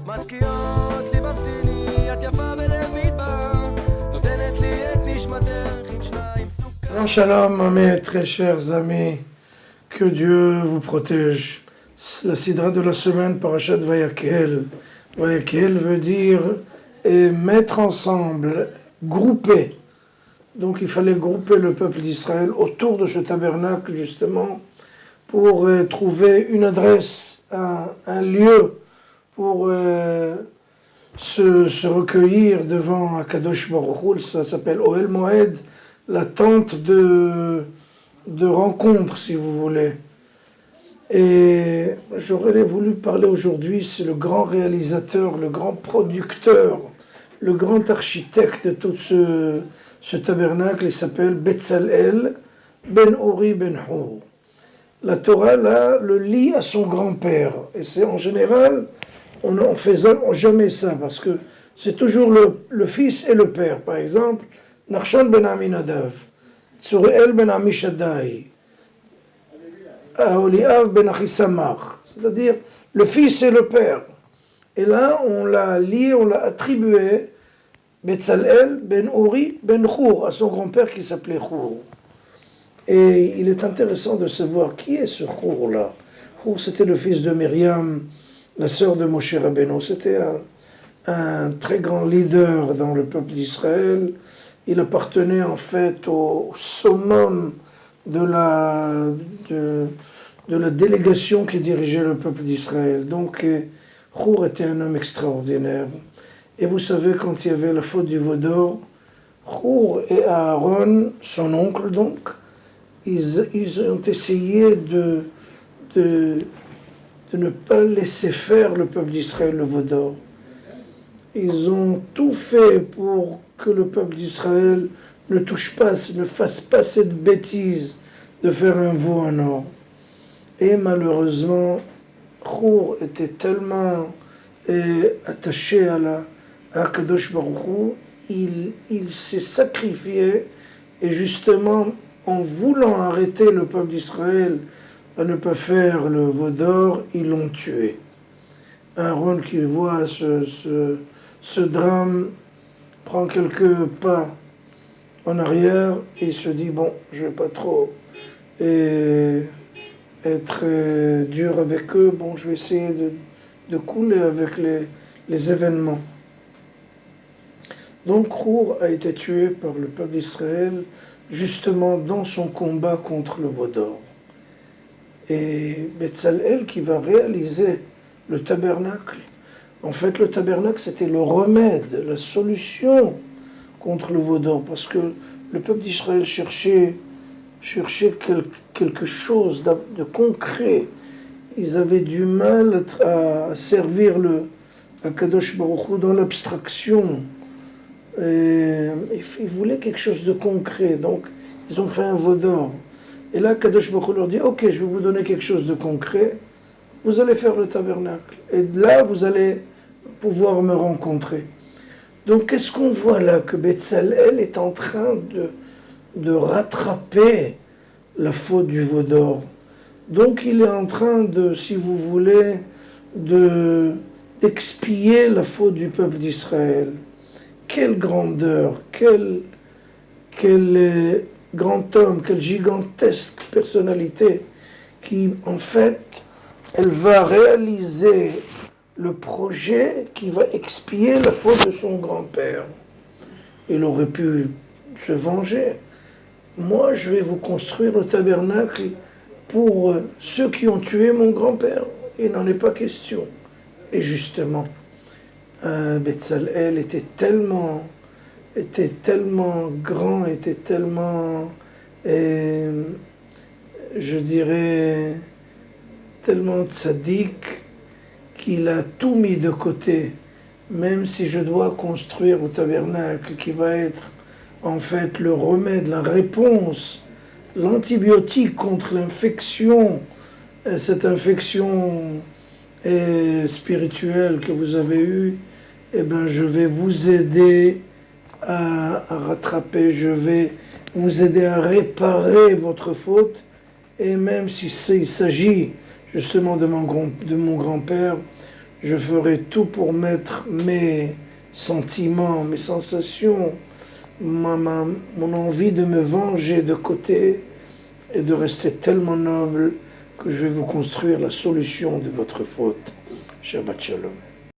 משקיעות לי במתיני, את יפה בלב מדבר, נותנת לי את נשמתך עם שניים סוכר. Shalom, mes très chers amis, que Dieu vous protège. La sidra de la semaine, Parashat Vayakhel. Vayakhel veut dire mettre ensemble, grouper. Donc il fallait grouper le peuple d'Israël autour de ce tabernacle justement pour trouver une adresse, un lieu pour se recueillir devant Akadosh Baruch Hu. Ça s'appelle Ohel Moed, la tente de rencontre, si vous voulez. Et j'aurais voulu parler aujourd'hui, c'est le grand réalisateur, le grand producteur, le grand architecte de tout ce tabernacle. Il s'appelle Betzalel ben Uri ben Hur. La Torah, là, le lie à son grand-père. Et c'est en général, on ne fait jamais ça, parce que c'est toujours le fils et le père. Par exemple, Nachshon ben Aminadav, Tsuriel ben Amishadai, Aholiav ben Achisamach, c'est-à-dire le fils et le père. Et là, on l'a lié, on l'a attribué, Betzalel ben Uri ben Hur, à son grand-père qui s'appelait Hur. Et il est intéressant de savoir qui est ce Hur-là. Hur, c'était le fils de Myriam, la sœur de Moshe Rabbeinu. C'était un très grand leader dans le peuple d'Israël. Il appartenait en fait au summum de la délégation qui dirigeait le peuple d'Israël. Donc, Hur était un homme extraordinaire. Et vous savez, quand il y avait la faute du veau d'or, Hur et Aaron, son oncle donc, ils ont essayé de ne pas laisser faire le peuple d'Israël le veau d'or. Ils ont tout fait pour que le peuple d'Israël ne touche pas, ne fasse pas cette bêtise de faire un veau en or. Et malheureusement, Hur était tellement attaché à Kadosh Baruch Hu, il s'est sacrifié, et justement, en voulant arrêter le peuple d'Israël à ne pas faire le veau d'or, ils l'ont tué. Aaron, qui voit ce drame, prend quelques pas en arrière et il se dit, bon, je ne vais pas trop être dur avec eux, bon, je vais essayer de couler avec les événements. Donc Hur a été tué par le peuple d'Israël justement dans son combat contre le veau d'or. Et Betzalel qui va réaliser le tabernacle, en fait le tabernacle c'était le remède, la solution contre le veau d'or, parce que le peuple d'Israël cherchait quelque chose de concret. Ils avaient du mal à servir à Kadosh Baruch Hu dans l'abstraction. Ils voulaient quelque chose de concret, donc ils ont fait un veau d'or. Et là, Kadosh Baruch Hu leur dit, ok, je vais vous donner quelque chose de concret, vous allez faire le tabernacle, et là, vous allez pouvoir me rencontrer. Donc, qu'est-ce qu'on voit là? Que Betzalel est en train de rattraper la faute du veau d'or. Donc, il est en train de, si vous voulez, d'expier la faute du peuple d'Israël. Quelle grandeur, quel grand homme, quelle gigantesque personnalité qui, en fait, elle va réaliser le projet qui va expier la faute de son grand-père. Il aurait pu se venger. Moi, je vais vous construire le tabernacle pour ceux qui ont tué mon grand-père. Il n'en est pas question. Et justement, Betzalel était tellement grand, était tellement, je dirais, tellement tzaddik, qu'il a tout mis de côté. Même si je dois construire le tabernacle qui va être en fait le remède, la réponse, l'antibiotique contre l'infection, cette infection spirituelle que vous avez eue, eh bien, je vais vous aider à rattraper, je vais vous aider à réparer votre faute. Et même si il s'agit justement de mon grand-père, je ferai tout pour mettre mes sentiments, mes sensations, mon envie de me venger de côté et de rester tellement noble que je vais vous construire la solution de votre faute. Shabbat Shalom.